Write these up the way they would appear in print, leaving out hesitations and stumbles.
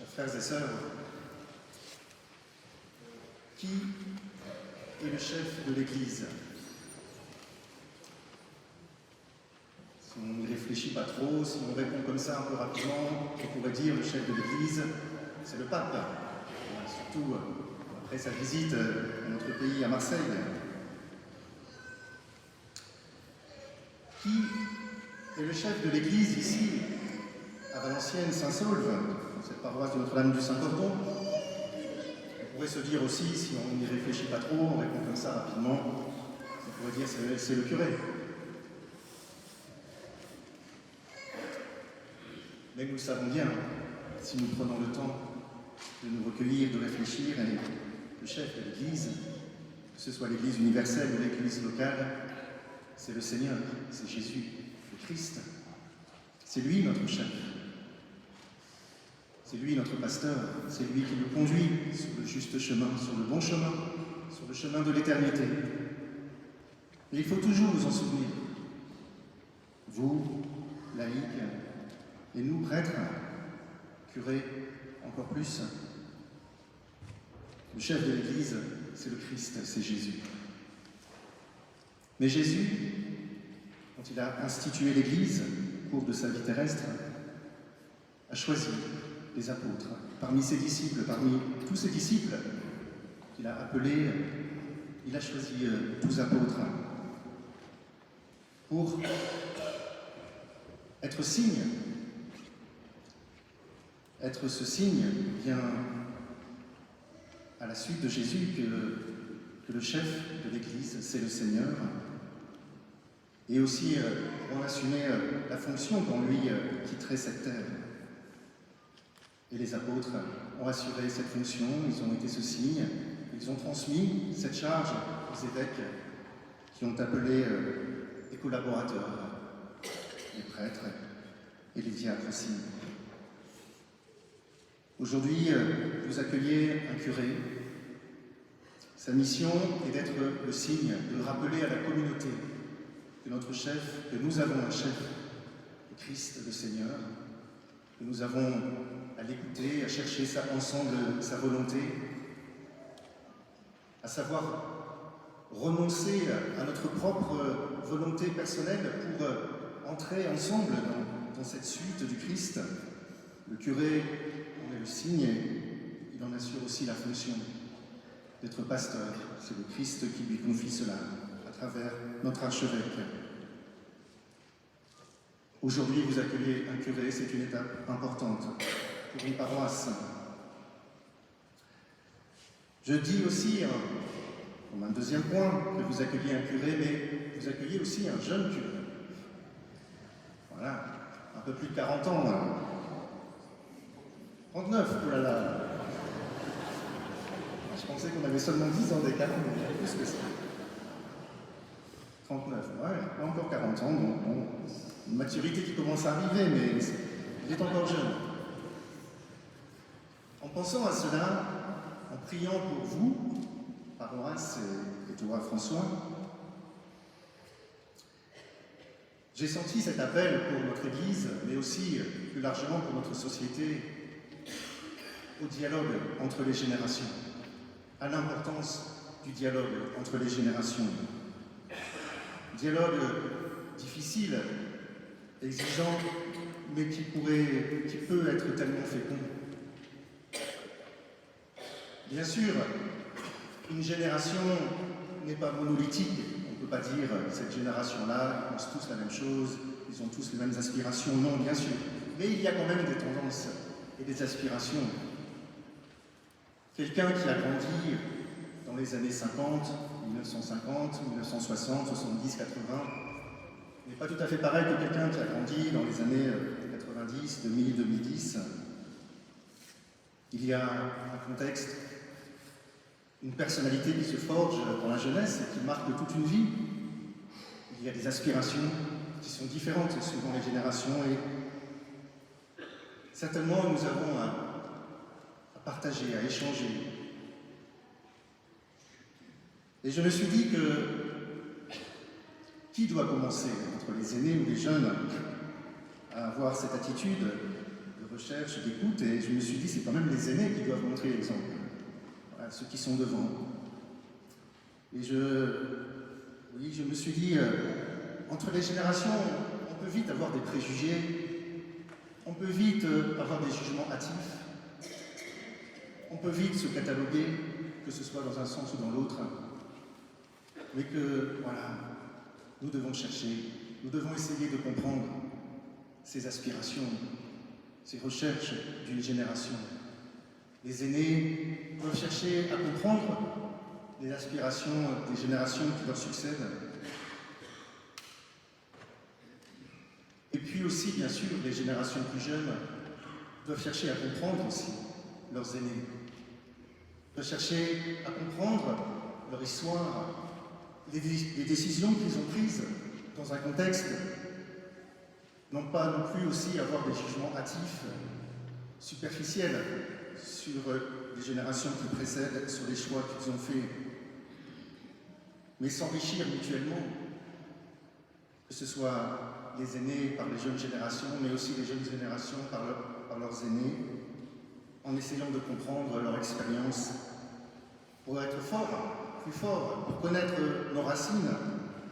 Chers frères et sœurs, qui est le chef de l'Église? Si on n'y réfléchit pas trop, si on répond comme ça un peu rapidement, on pourrait dire le chef de l'Église, c'est le pape. Surtout après sa visite à notre pays, à Marseille. Qui est le chef de l'Église ici, à Valenciennes, Saint-Saulve, dans cette paroisse de Notre-Dame du Saint-Cordon? On pourrait se dire aussi, si on n'y réfléchit pas trop, on répond comme ça rapidement, on pourrait dire c'est le curé. Mais nous le savons bien, si nous prenons le temps de nous recueillir, de réfléchir, et le chef de l'Église, que ce soit l'Église universelle ou l'Église locale, c'est le Seigneur, c'est Jésus, le Christ. C'est lui notre chef. C'est lui notre pasteur. C'est lui qui nous conduit sur le juste chemin, sur le bon chemin, sur le chemin de l'éternité. Et il faut toujours nous en souvenir. Vous, laïcs, et nous, prêtres, curés, encore plus. Le chef de l'Église, c'est le Christ, c'est Jésus. Mais Jésus, quand il a institué l'Église au cours de sa vie terrestre, a choisi les apôtres. Parmi ses disciples, parmi tous ses disciples qu'il a appelés, il a choisi 12 apôtres pour être signe. Être ce signe vient à la suite de Jésus que le chef de l'Église, c'est le Seigneur, et aussi pour en assumer la fonction quand lui quitterait cette terre. Et les apôtres ont assuré cette fonction, ils ont été ce signe, ils ont transmis cette charge aux évêques qui ont appelé les collaborateurs, les prêtres et les diacres aussi. Aujourd'hui, vous accueillez un curé. Sa mission est d'être le signe, de rappeler à la communauté que notre chef, que nous avons un chef, le Christ, le Seigneur, que nous avons à l'écouter, à chercher ensemble sa volonté, à savoir renoncer à notre propre volonté personnelle pour entrer ensemble dans cette suite du Christ. Le curé en est le signe et il en assure aussi la fonction d'être pasteur. C'est le Christ qui lui confie cela à travers notre archevêque. Aujourd'hui, vous accueillez un curé, c'est une étape importante pour une paroisse. Je dis aussi, comme un deuxième point, que vous accueillez un curé, mais vous accueillez aussi un jeune curé. Voilà, un peu plus de 40 ans. 39, oh là là. Je pensais qu'on avait seulement 10 ans d'écart, mais il y a plus que ça. 39, ouais, encore 40 ans, donc bon, une maturité qui commence à arriver, mais il est encore jeune. En pensant à cela, en priant pour vous, paroisse et toi François, j'ai senti cet appel pour notre Église, mais aussi plus largement pour notre société, au dialogue entre les générations, à l'importance du dialogue entre les générations. Dialogue difficile, exigeant, mais qui peut être tellement fécond. Bien sûr, une génération n'est pas monolithique. On ne peut pas dire cette génération-là, ils pensent tous la même chose, ils ont tous les mêmes aspirations. Non, bien sûr. Mais il y a quand même des tendances et des aspirations. Quelqu'un qui a grandi dans les années 50, 1950, 1960, 70, 80, n'est pas tout à fait pareil que quelqu'un qui a grandi dans les années 90, 2000, 2010. Il y a un contexte, une personnalité qui se forge dans la jeunesse et qui marque toute une vie. Il y a des aspirations qui sont différentes suivant les générations et certainement nous avons à partager, à échanger. Et je me suis dit que qui doit commencer, entre les aînés ou les jeunes, à avoir cette attitude de recherche, d'écoute, et je me suis dit, c'est quand même les aînés qui doivent montrer l'exemple. Voilà, ceux qui sont devant. Et je me suis dit, entre les générations, on peut vite avoir des préjugés, on peut vite avoir des jugements hâtifs, on peut vite se cataloguer, que ce soit dans un sens ou dans l'autre, mais que, voilà, nous devons chercher, nous devons essayer de comprendre ces aspirations, ces recherches d'une génération. Les aînés doivent chercher à comprendre les aspirations des générations qui leur succèdent. Et puis aussi, bien sûr, les générations plus jeunes doivent chercher à comprendre aussi leurs aînés, doivent chercher à comprendre leur histoire, les décisions qu'ils ont prises dans un contexte, non pas non plus aussi avoir des jugements hâtifs, superficiels sur les générations qui précèdent, sur les choix qu'ils ont faits, mais s'enrichir mutuellement, que ce soit les aînés par les jeunes générations, mais aussi les jeunes générations par leurs aînés, en essayant de comprendre leur expérience pour être forts, plus forts, pour connaître nos racines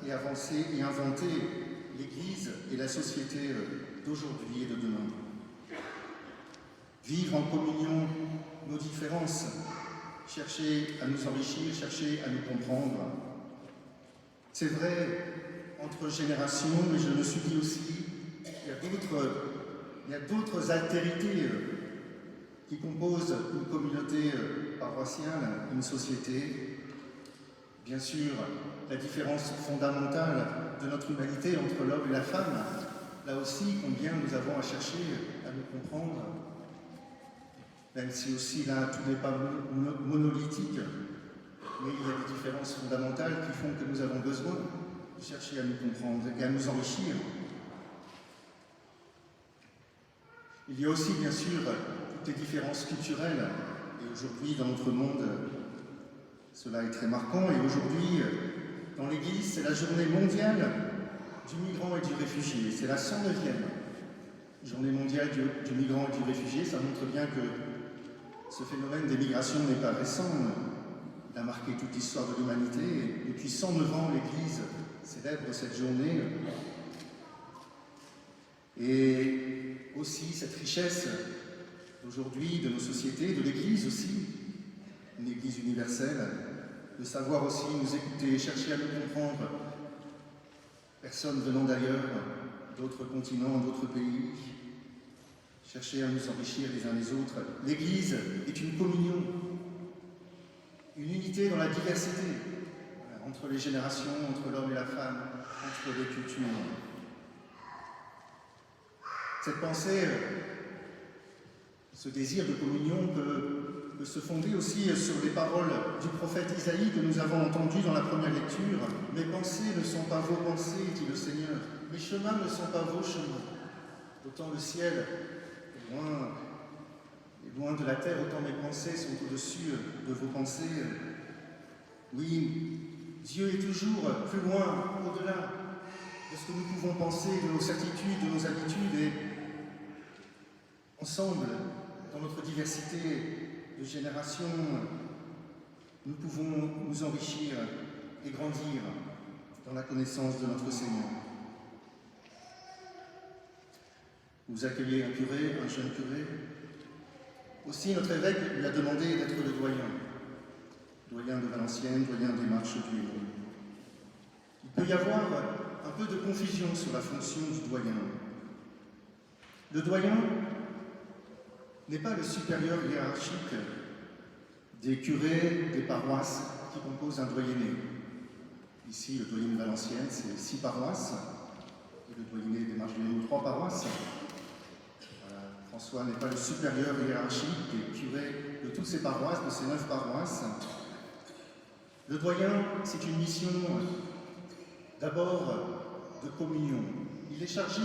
et avancer et inventer l'Église et la société d'aujourd'hui et de demain. Vivre en communion nos différences, chercher à nous enrichir, chercher à nous comprendre. C'est vrai entre générations, mais je me suis dit aussi, il y a d'autres altérités qui composent une communauté paroissiale, une société. Bien sûr, la différence fondamentale de notre humanité entre l'homme et la femme, là aussi, combien nous avons à chercher à nous comprendre, même si aussi là, tout n'est pas monolithique, mais il y a des différences fondamentales qui font que nous avons besoin de chercher à nous comprendre et à nous enrichir. Il y a aussi, bien sûr, toutes les différences culturelles, et aujourd'hui, dans notre monde, cela est très marquant, et aujourd'hui, dans l'Église, c'est la journée mondiale du migrant et du réfugié. C'est la 109e journée mondiale du migrant et du réfugié. Ça montre bien que ce phénomène des migrations n'est pas récent. Il a marqué toute l'histoire de l'humanité. Depuis 109 ans, l'Église célèbre cette journée. Et aussi cette richesse d'aujourd'hui, de nos sociétés, de l'Église aussi, une Église universelle, de savoir aussi nous écouter, chercher à nous comprendre. Personnes venant d'ailleurs, d'autres continents, d'autres pays, chercher à nous enrichir les uns les autres. L'Église est une communion, une unité dans la diversité, entre les générations, entre l'homme et la femme, entre les cultures. Cette pensée, ce désir de communion peut se fonder aussi sur les paroles du prophète Isaïe que nous avons entendues dans la première lecture. « Mes pensées ne sont pas vos pensées, dit le Seigneur. Mes chemins ne sont pas vos chemins. Autant le ciel est loin de la terre, autant mes pensées sont au-dessus de vos pensées. » Oui, Dieu est toujours plus loin, au-delà de ce que nous pouvons penser, de nos certitudes, de nos habitudes. Et ensemble, dans notre diversité de générations, nous pouvons nous enrichir et grandir dans la connaissance de notre Seigneur. Vous accueillez un curé, un jeune curé. Aussi, notre évêque lui a demandé d'être le doyen de Valenciennes, doyen des marches du Héros. Il peut y avoir un peu de confusion sur la fonction du doyen. Le doyen n'est pas le supérieur hiérarchique des curés des paroisses qui composent un doyenné. Ici, le doyenné de Valenciennes, c'est 6 paroisses, et le doyenné des marches du Héros, 3 paroisses. François n'est pas le supérieur hiérarchique des curés de toutes ces paroisses, de ces 9 paroisses. Le doyen, c'est une mission d'abord de communion. Il est chargé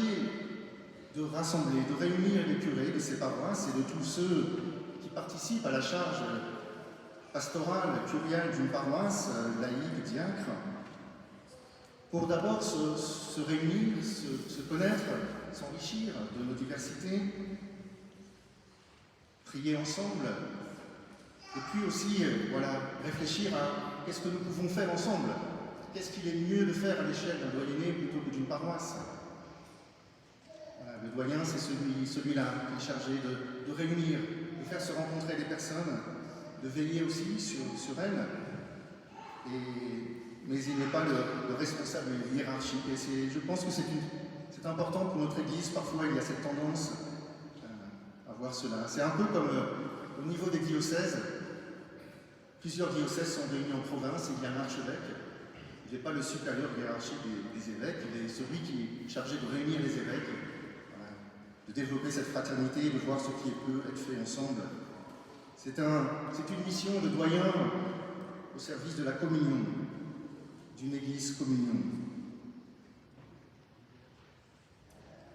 de rassembler, de réunir les curés de ces paroisses et de tous ceux qui participent à la charge pastorale, curiale d'une paroisse, laïque, diacre, pour d'abord se réunir, se connaître, s'enrichir de nos diversités, prier ensemble, et puis aussi réfléchir à qu'est-ce que nous pouvons faire ensemble, qu'est-ce qu'il est mieux de faire à l'échelle d'un doyenné plutôt que d'une paroisse. Voilà, le doyen, c'est celui-là qui est chargé de réunir, de faire se rencontrer des personnes, de veiller aussi sur elles, mais il n'est pas le responsable hiérarchique. Et je pense que c'est important pour notre Église. Parfois, il y a cette tendance à voir cela. C'est un peu comme au niveau des diocèses. Plusieurs diocèses sont réunis en province et il y a un archevêque. Il n'est pas le supérieur hiérarchique des évêques, il est celui qui est chargé de réunir les évêques, de développer cette fraternité, de voir ce qui peut être fait ensemble. C'est une mission de doyen au service de la communion, d'une Église communion.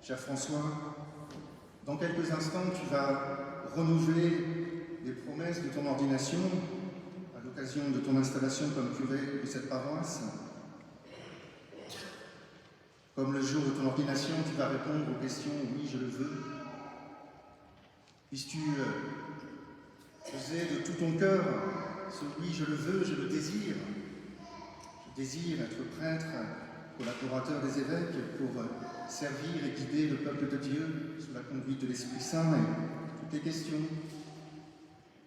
Cher François, dans quelques instants, tu vas renouveler les promesses de ton ordination à l'occasion de ton installation comme curé de cette paroisse. Comme le jour de ton ordination, tu vas répondre aux questions « oui, je le veux ». Puisses-tu oser de tout ton cœur ce « oui, je le veux, je le désire ». Je désire être prêtre, collaborateur des évêques pour servir et guider le peuple de Dieu sous la conduite de l'Esprit Saint et toutes les questions.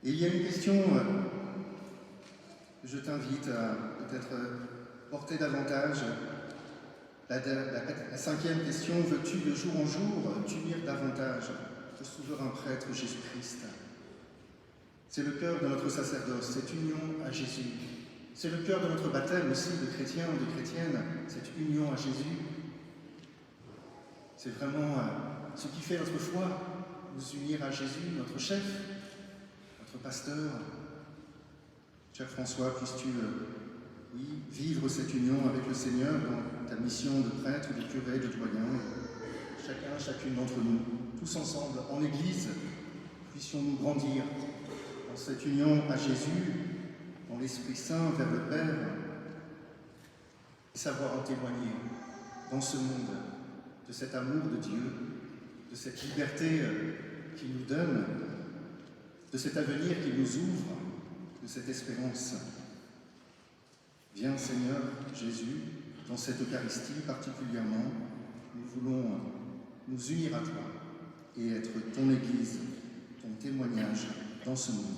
Et il y a une question que je t'invite à peut-être porter davantage. La cinquième question, veux-tu de jour en jour t'unir davantage au souverain prêtre Jésus-Christ? C'est le cœur de notre sacerdoce, cette union à Jésus. C'est le cœur de notre baptême aussi, de chrétiens ou de chrétiennes, cette union à Jésus. C'est vraiment ce qui fait notre foi, nous unir à Jésus, notre chef, notre pasteur. Cher François, puisses-tu vivre cette union avec le Seigneur dans ta mission de prêtre, de curé, de doyen, chacune d'entre nous, tous ensemble, en Église, puissions-nous grandir dans cette union à Jésus, dans l'Esprit Saint, vers le Père, et savoir en témoigner dans ce monde de cet amour de Dieu, de cette liberté qu'il nous donne, de cet avenir qu'il nous ouvre, de cette espérance. Viens Seigneur Jésus, dans cette Eucharistie particulièrement, nous voulons nous unir à toi et être ton Église, ton témoignage dans ce monde.